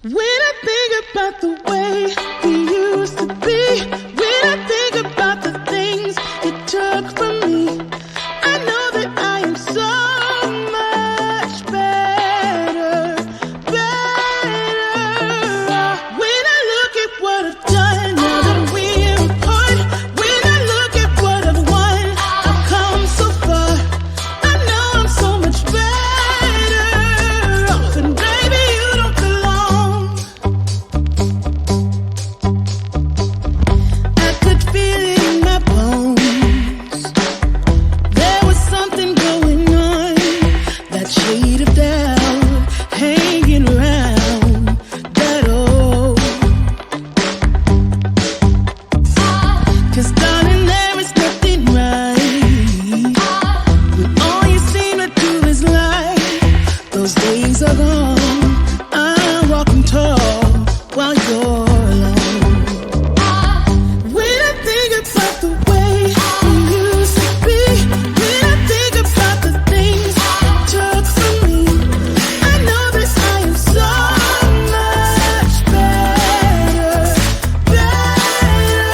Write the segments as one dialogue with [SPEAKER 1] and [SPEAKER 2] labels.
[SPEAKER 1] When I think about the way we used to be, when I think about the things you took from me, I know that I am so much better, better. When I look at what I've done, now that we're apart, when I look at what I've won, I've come so far. I know I'm so much better off, and baby, you don't belong. I could feel it in my bones. There was something going on, that shade of doubt hanging around that old. 'Cause darling, there is nothing right when all you seem to do is lie. Those days are gone. I'm walking tall while you're alone. When I think about the way we used to be, when I think about the things you took from me, I know that I am so much better, better.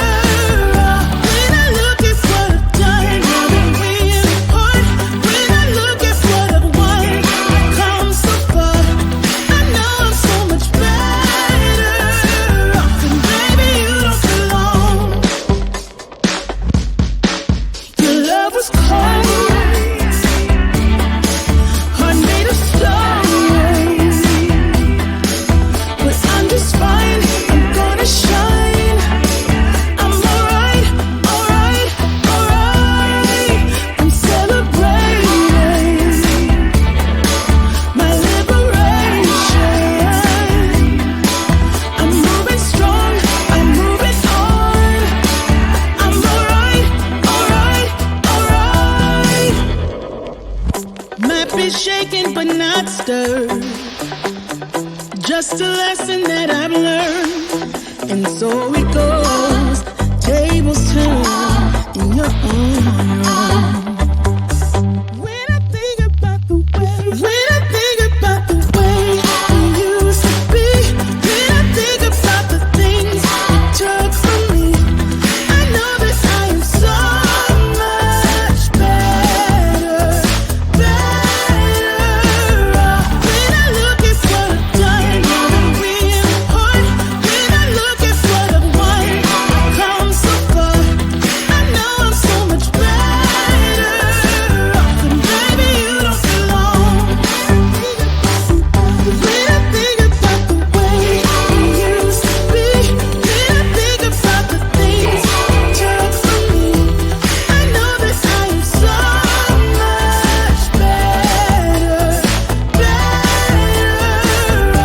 [SPEAKER 1] When I look at what I've done, now that we're apart, when I look at what I've won, I've come so far. I know I'm so much better off, and baby, you don't belong. Your love was cold, heart made of stone, but I'm just fine. I'm gonna shine. I'm alright, alright, alright. I'm celebrating my liberation. I'm moving strong. I'm moving on. I'm alright, alright, alright. Might be shaken but not stirred. Just a lesson that I've learned. And so it goes. Tables turn in your own. When I think about the way, when I think about the way we used to be, when I think about the things you took from me, I know that I am so much better, better. When I look at what I've done, now that we're apart, when I look at what I've won, I've come so far. I know I'm so much better off, and baby, you don't belong. When I think about the way we used to be, when I think about the things you took from me, I know that I am so much better, better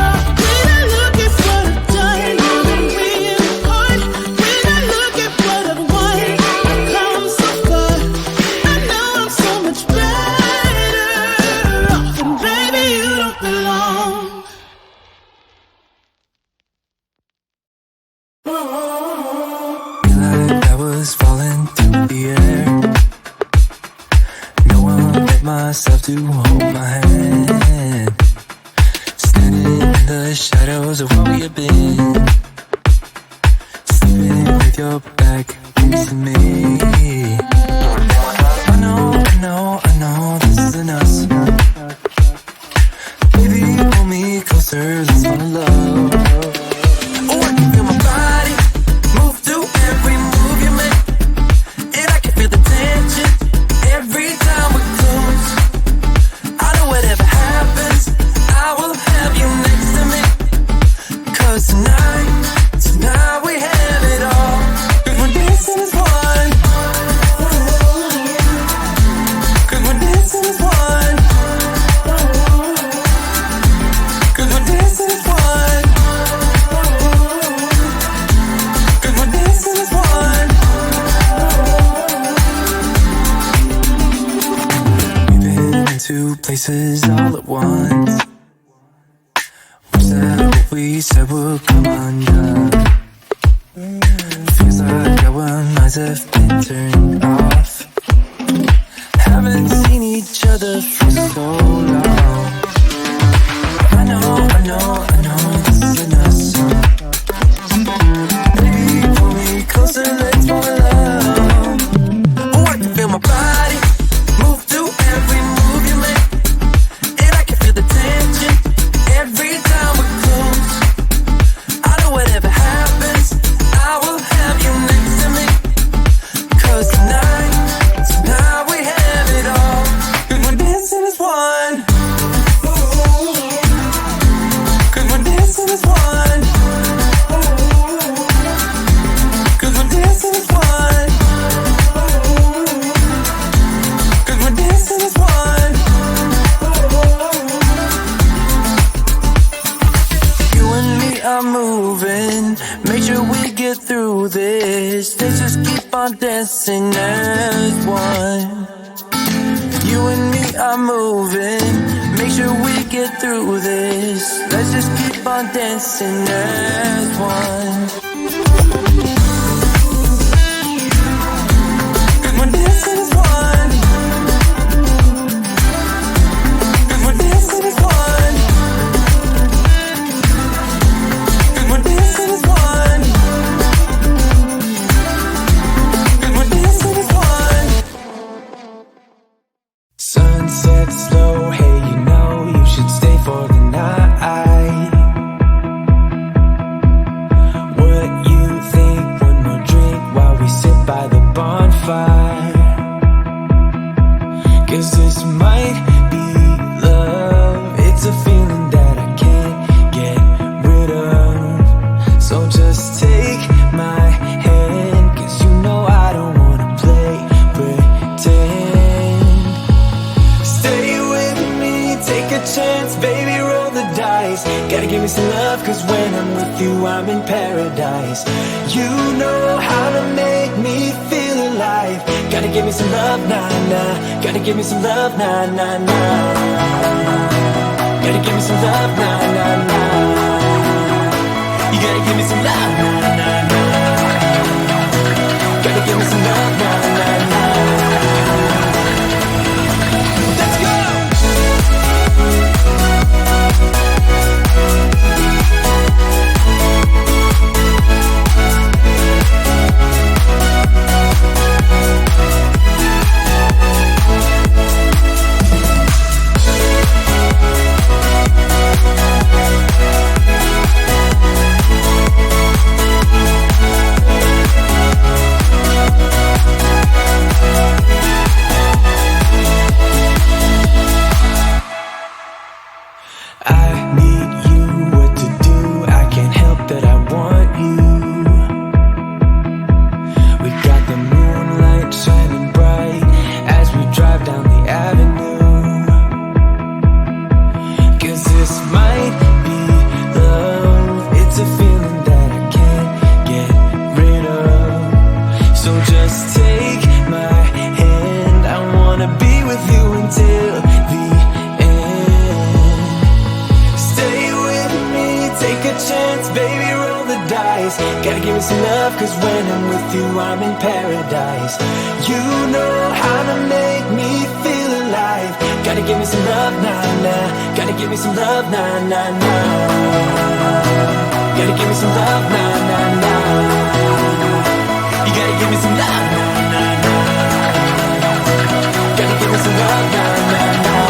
[SPEAKER 1] off. When I look at what I've done, now that we're apart, when I look at what I've won, I've come so far. I know I'm so much better off, and baby, you don't belong.
[SPEAKER 2] Like I was falling through the air. No one but myself to hold my hand. Standing in the shadows of where we have been. Sleeping with your back against me. I know this isn't us. Baby, pull me closer, let's fall in love. Oh, I can feel my body move to every move you make, and I can feel the tension every time we're close. I know whatever happens, I will have you next to me. 'Cause tonight we have it all. 'Cause we're dancing as one. 'Cause we're dancing as one. 'Cause we're dancing as one. 'Cause we're dancing as one. We've been in two places all at once. Was that what we said would come undone? Feels like our minds have been turned off. Haven't seen each other for so long. I know this is enough. on dancing as one. You and me are moving, make sure we get through this. Let's just keep on dancing as one. And we're dancing as one. And we're dancing as one. And we're dancing as one. And we're dancing as one. Sunset slow, hey, you know you should stay for the night. What you think? One more drink while we sit by the bonfire. 'Cause this might be love. It's a feeling that I can't get rid of. So just take my hand, 'cause you know I don't wanna play pretend. Stay with me, take a chance, baby, roll the dice. Gotta give me some love, 'cause when I'm with you, I'm in paradise. You know how to make me feel alive. Gotta give me some love, nah, nah. Gotta give me some love, nah, nah, nah. Gotta give me some love, nah, nah, nah. You gotta give me some love, nah, nah, nah. Gotta give me some love, nah, nah, nah. Let's go! I need you, what to do, I can't help that I want you. We got the moonlight shining bright as we drive down the avenue. 'Cause this might be love, it's a feeling that I can't get rid of. So just take my hand, I wanna be with you until the end. Stay with me, take a chance, baby, roll the dice. Gotta give me some love, 'cause when I'm with you, I'm in paradise. You know how to make me feel alive. Gotta give me some love, nah, nah. Gotta give me some love, nah, nah, nah. Gotta give me some love, nah, nah, nah. You gotta give me some love, nah, nah, nah. Gotta give me some love, nah, nah, nah.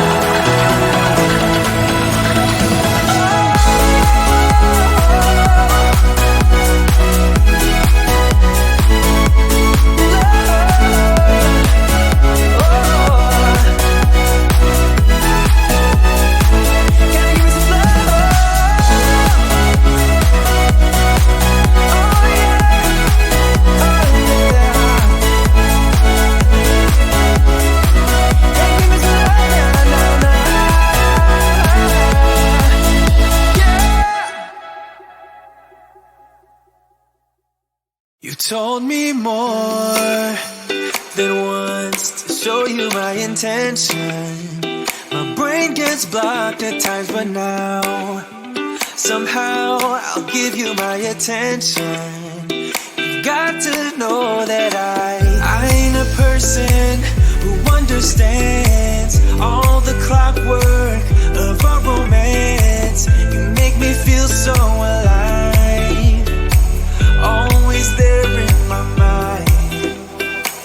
[SPEAKER 2] You told me more than once to show you my intention. My brain gets blocked at times, but now somehow I'll give you my attention. You've got to know that I ain't a person who understands all the clockwork of our romance. You make me feel so alive, always there in my mind.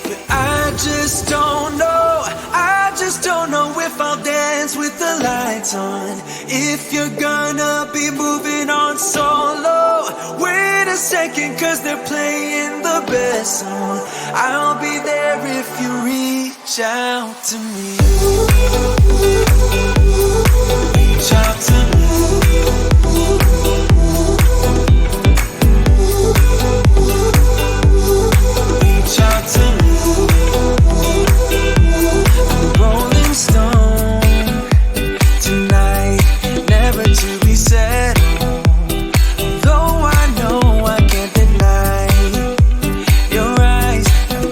[SPEAKER 2] But I just don't know if I'll dance with the lights on. If you're gonna be moving on solo, wait a second, 'cause they're playing the best song. I'll be there if you reach out to me. Reach out to me. Reach out to me. I'm a rolling stone tonight, never to be settled. Though I know I can't deny your eyes have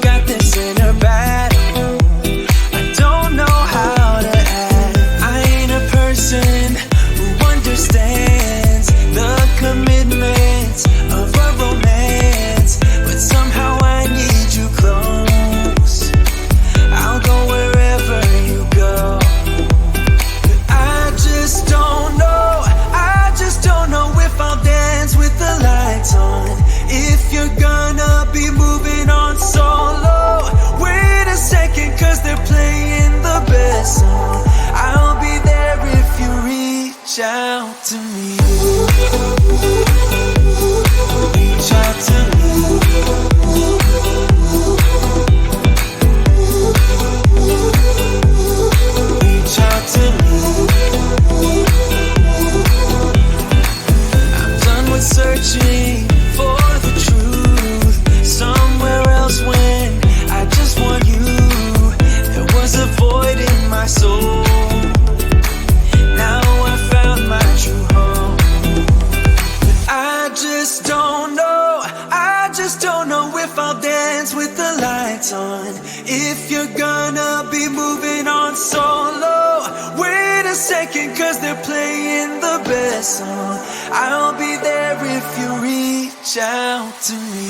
[SPEAKER 2] gonna be moving on solo. Wait a second, cause they're playing the best song. I'll be there if you reach out to me.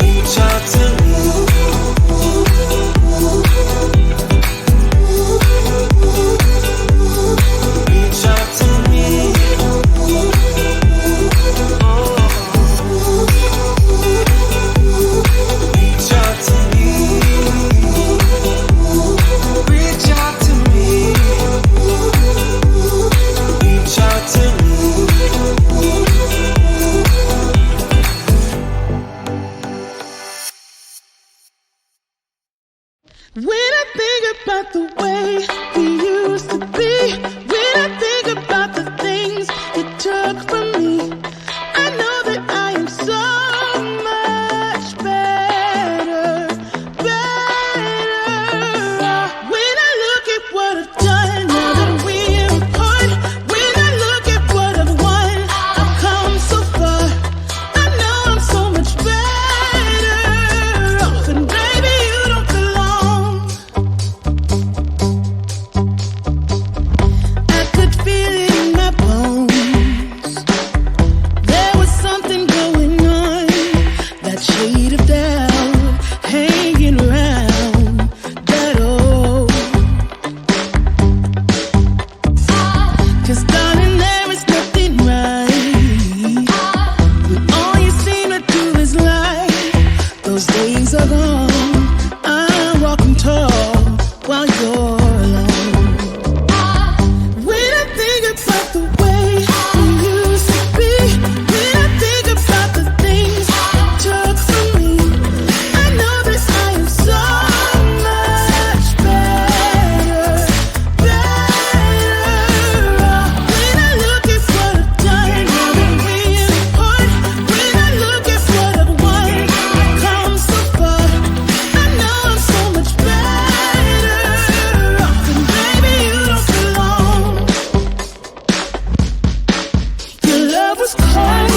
[SPEAKER 2] Reach out to me. Reach out to me. Reach out to me. Reach out to me. Reach out to me.
[SPEAKER 1] When I think about the way we used to be, when I think about the things you took from me, I know that I am so much better, better. When I look at what I've done, now that we're apart, when I look at what I've won, I've come so far. I know I'm so much better off, and baby, you don't belong. I could feel it in my bones. There was something going on, that shade of doubt hanging around that old. 'Cause darling, there is nothing right when all you seem to do is lie. Those days are gone. I'm walking tall while you're alone. When I think about the way we used to be, when I think about the things you took from me, I know that I am so much better, better. When I look at what I've done, now that we're apart, when I look at what I've won, I've come so far. I know I'm so much better off, and baby, you don't belong. Your love was cold,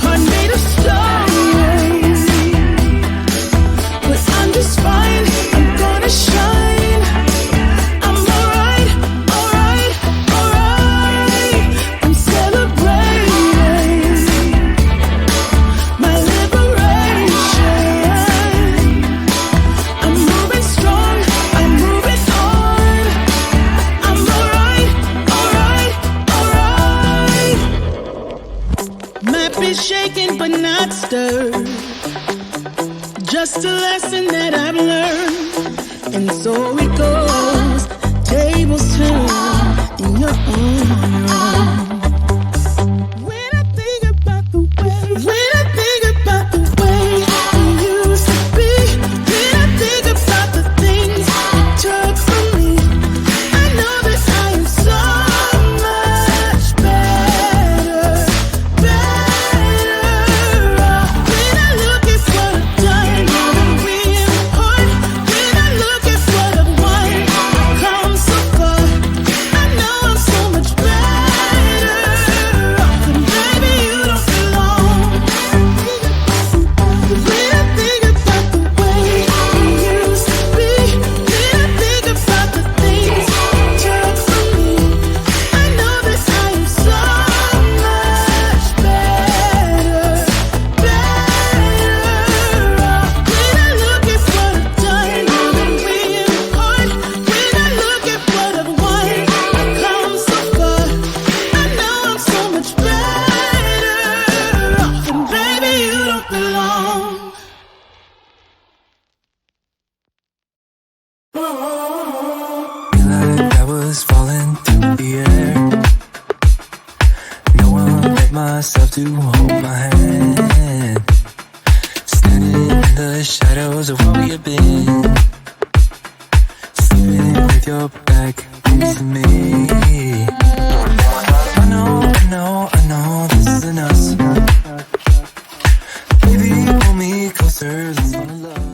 [SPEAKER 1] heart made of stone, but I'm just fine. I'm gonna shine. I'm alright, alright, alright. I'm celebrating my liberation. I'm moving strong, I'm moving on. I'm alright, alright, alright. Might be shaken but not stirred. Just a lesson that I've learned. And so it goes. Tables turn and you're on your own. When I think about the way, when I think about the way we used to be, when I think about the things you took from me, I know that I am so much better, better. When I look at what I've done, now that we're apart, when I look at what I've won, I've come so far. I know I'm so much better off, and baby, you don't belong. When I think about the way we used to be, when I think about the things you took from me, I know that I am so much better, better off. When I look at what I've done, now that we're apart, when I look at what I've won, I've come so far. I know I'm so much better off, and baby, you don't belong.
[SPEAKER 2] Feel like I was falling through the air. No one let myself to hold my hand. Standing in the shadows of where we have been. Sleeping with your back facing me. I know this isn't us. Baby, pull me closer, let's fall in love.